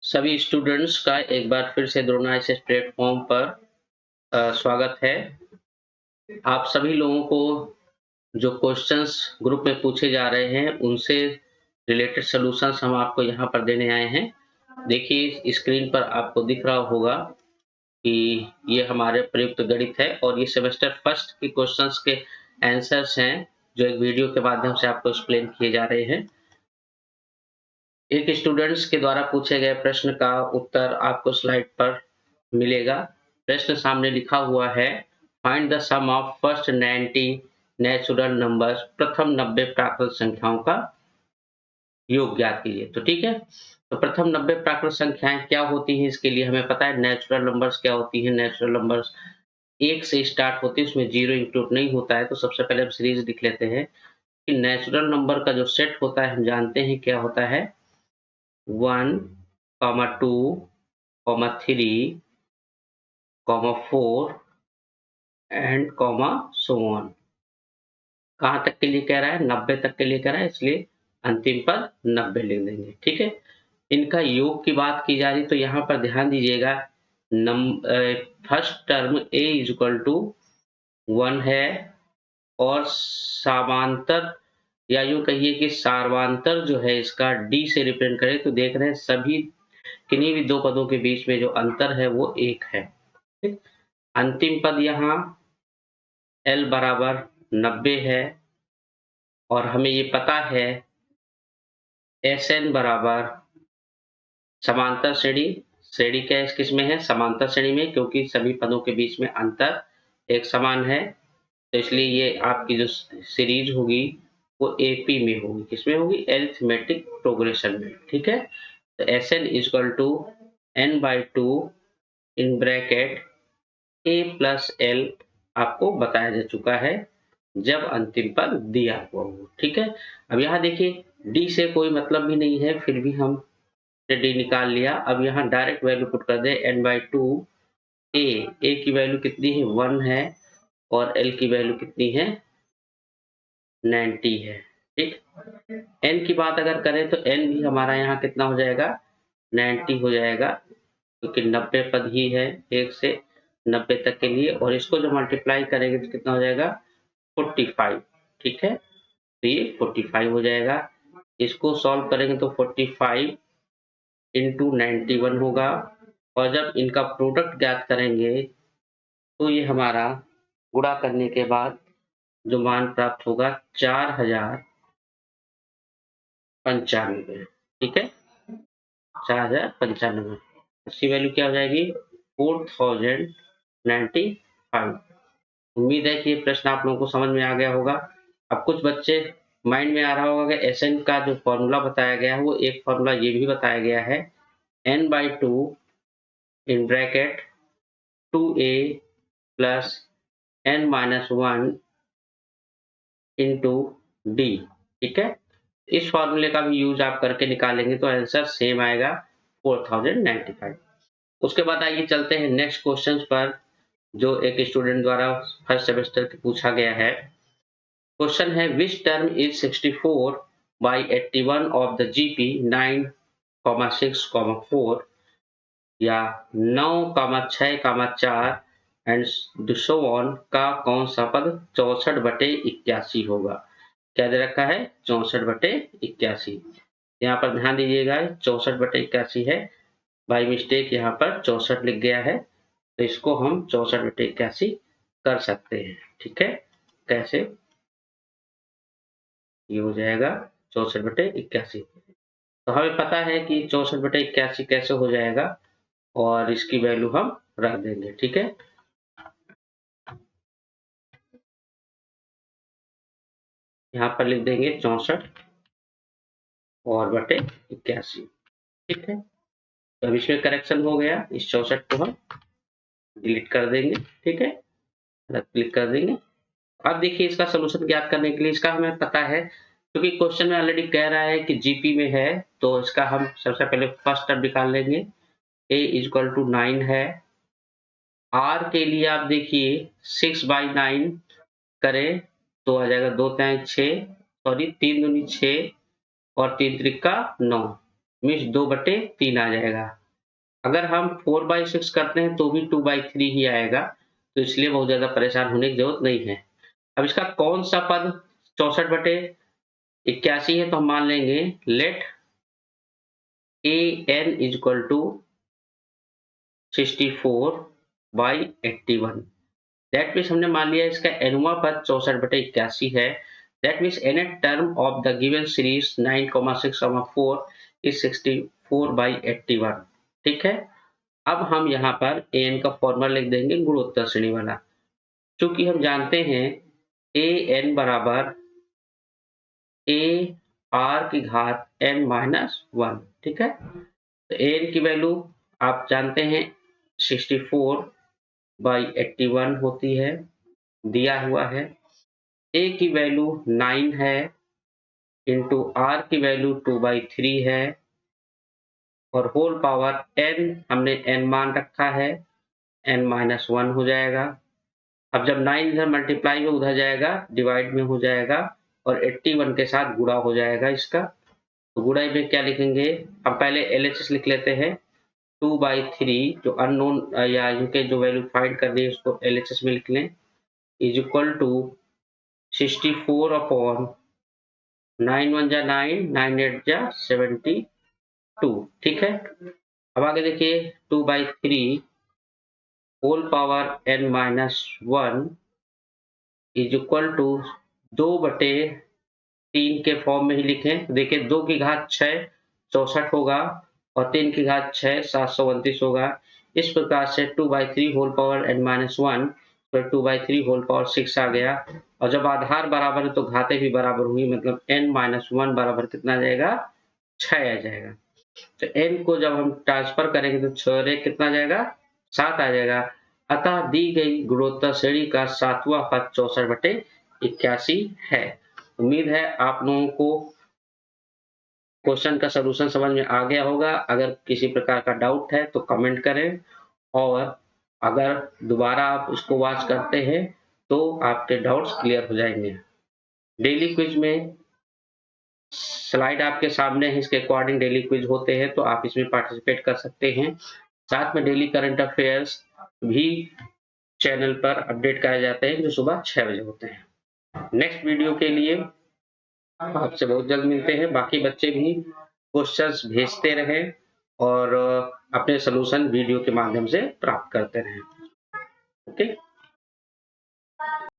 सभी स्टूडेंट्स का एक बार फिर से द्रोणा एसएस प्लेटफॉर्म पर स्वागत है। आप सभी लोगों को जो क्वेश्चंस ग्रुप में पूछे जा रहे हैं, उनसे रिलेटेड सॉल्यूशंस हम आपको यहाँ पर देने आए हैं। देखिए स्क्रीन पर आपको दिख रहा होगा कि ये हमारे प्रयुक्त गणित है और ये सेमेस्टर फर्स्ट के क्वेश्चंस के आंसर्स हैं, जो एक वीडियो के माध्यम से आपको एक्सप्लेन किए जा रहे हैं। एक स्टूडेंट्स के द्वारा पूछे गए प्रश्न का उत्तर आपको स्लाइड पर मिलेगा। प्रश्न सामने लिखा हुआ है, find the sum of first 90 natural numbers, प्रथम 90 प्राकृत संख्याओं का योग ज्ञात कीजिए। तो ठीक है, तो प्रथम 90 प्राकृत संख्याएं क्या होती हैं, इसके लिए हमें पता है नेचुरल नंबर्स क्या होती हैं। नेचुरल नंबर्स 1 से स्टार्ट होती है, उसमें 0 इंक्लूड नहीं होता है। तो सबसे पहले हम सीरीज लिख लेते हैं कि नेचुरल नंबर का जो सेट होता है, हम जानते हैं क्या होता है, 1, 2, 3, 4 एंड सो ऑन। कहाँ तक के लिए कह रहा है, 90 तक के लिए कह रहा है, इसलिए अंतिम पद 90 लिख देंगे। ठीक है, इनका योग की बात की जा रही, तो यहाँ पर ध्यान दीजिएगा, first term a is equal to 1 है और समांतर या यूं कहिए कि सार्वांतर जो है इसका d से रिप्रेजेंट करें, तो देख रहे हैं सभी किन्हीं भी दो पदों के बीच में जो अंतर है वो 1 है। ठीक? अंतिम पद यहाँ l बराबर 90 है और हमें ये पता है Sn बराबर समांतर श्रेणी। श्रेणी क्या है, किसमें है, समांतर श्रेणी में, क्योंकि सभी पदों के बीच में अंतर एक समान है, तो इसलिए ये आपकी जो सीरीज होगी वो AP में होगी। किसमें होगी, अरिथमेटिक प्रोग्रेशन में। ठीक है, तो Sn equal to n/2 in bracket a plus l आपको बताया जा चुका है जब अंतिम पद दिया हुआ हो। ठीक है, अब यहाँ देखिए d से कोई मतलब भी नहीं है, फिर भी हम d निकाल लिया। अब यहाँ डायरेक्ट वैल्यू पुट कर दे, n/2 a की वैल्यू कितनी है, 1 है और l की वैल्यू कितनी है, 90 है। ठीक, n की बात अगर करें तो n भी हमारा यहाँ कितना हो जाएगा, 90 हो जाएगा, क्योंकि 90 पद ही है 1 से 90 तक के लिए, और इसको जो मल्टीप्लाई करेंगे तो कितना हो जाएगा, 45। ठीक है, तो ये 45 हो जाएगा। इसको सॉल्व करेंगे तो 45 इंटू 91 होगा, और जब इनका प्रोडक्ट ज्ञात करेंगे तो ये हमारा गुणा करने के बाद जो मान प्राप्त होगा 4095। ठीक है, 4095, इसकी वैल्यू क्या हो जाएगी, 4095। उम्मीद है कि ये प्रश्न आप लोगों को समझ में आ गया होगा। अब कुछ बच्चे माइंड में आ रहा होगा कि Sn का जो फॉर्मूला बताया गया है वो एक फॉर्मूला ये भी बताया गया है, n/2 in bracket 2a plus n-1 into d। ठीक है, इस फॉर्मूले का भी यूज आप करके निकालेंगे तो आंसर सेम आएगा, 4095। उसके बाद आइए चलते हैं नेक्स्ट क्वेश्चन पर, जो एक स्टूडेंट द्वारा फर्स्ट सेमेस्टर के पूछा गया है। क्वेश्चन है, which term is 64/81 of the GP 9,6,4 या 9,6,4 एंड सो ऑन का कौन सा पद 64/81 होगा। क्या दे रखा है, 64/81। यहाँ पर ध्यान दीजिएगा 64/81 है, बाई मिस्टेक यहाँ पर 64 लिख गया है, तो इसको हम 64/81 कर सकते हैं। ठीक है, कैसे, ये हो जाएगा 64/81। तो हमें पता है कि 64/81 कैसे हो जाएगा, और इसकी वैल्यू हम रख देंगे। ठीक है, यहाँ पर लिख देंगे 64 और बटे 81। ठीक है, तो अब इसमें करेक्शन हो गया, इस 64 को हम डिलीट कर देंगे। ठीक है, क्लिक कर देंगे। अब देखिए इसका सॉल्यूशन ज्ञात करने के लिए, इसका हमें पता है क्योंकि क्वेश्चन में ऑलरेडी कह रहा है कि जीपी में है, तो इसका हम सबसे पहले फर्स्ट टर्म निकाल लेंगे, a इक्वल टू 9 है। r के लिए आप देखिए 6/9 करें तो आ जाएगा 2 तिहाई 6, सॉरी 3 दूनी 6 और 3 त्रिका 9, मीन्स 2/3 आ जाएगा। अगर हम 4/6 करते हैं तो भी 2/3 ही आएगा, तो इसलिए बहुत ज़्यादा परेशान होने की ज़रूरत नहीं है। अब इसका कौन सा पद 64/81 है, तो हम मान लेंगे let an is equal to 64/81। That means हमने मान लिया इसका nवां पद 64/81 है। That means nth term of the given series 9,6,4 is 64/81। ठीक है। अब हम यहाँ पर an का फॉर्मूला लिख देंगे गुणोत्तर श्रेणी वाला। चूंकि हम जानते हैं an बराबर a r की घात n-1। ठीक है। तो an की वैल्यू आप जानते हैं 64/81 होती है, दिया हुआ है। a की वैल्यू 9 है, इंटू r की वैल्यू 2/3 है, और होल पावर n हमने n मान रखा है, n-1 हो जाएगा। अब जब 9 इधर मल्टीप्लाई में उधर जाएगा, डिवाइड में हो जाएगा, और 81 के साथ गुणा हो जाएगा इसका। तो गुणा में क्या लिखेंगे, हम पहले LHS लिख लेते हैं। 2/3 जो अननोन या इनके जो वैल्यू फाइंड करनी है उसको LHS में लिख लें, इज इक्वल टू 64/9 1 जा 9, 9 8 जा 72। ठीक है। अब आगे देखिए 2/3 whole power n-1 is equal to 2/3 के फॉर्म में ही लिखें। देखिए 2 की घात 6 64 होगा, और 3 की घात 6 729 होगा। इस प्रकार से 2/3 होल पावर n-1 तो 2/3 होल पावर 6 आ गया, और जब आधार बराबर है तो घातें भी बराबर होंगी, मतलब n-1 बराबर कितना आ जाएगा, 6 आ जाएगा। तो n को जब हम ट्रांसफर करेंगे तो 6 कितना आ जाएगा, 7 आ जाएगा। अतः दी गई गुणोत्तर श्रेणी का 7वां पद 64/81 है। उम्मीद है आप लोगों को क्वेश्चन का सलूशन समझ में आ गया होगा। अगर किसी प्रकार का डाउट है तो कमेंट करें, और अगर दोबारा आप इसको वॉच करते हैं तो आपके डाउट्स क्लियर हो जाएंगे। डेली क्विज में स्लाइड आपके सामने है, इसके अकॉर्डिंग डेली क्विज होते हैं, तो आप इसमें पार्टिसिपेट कर सकते हैं। साथ में डेली करंट अफेयर्स भी चैनल पर अपडेट कराए जाते हैं, जो सुबह 6 बजे होते हैं। नेक्स्ट वीडियो के लिए आपसे बहुत जल्द मिलते हैं। बाकी बच्चे भी क्वेश्चंस भेजते रहें, और अपने सलूशन वीडियो के माध्यम से प्राप्त करते रहें। ओके।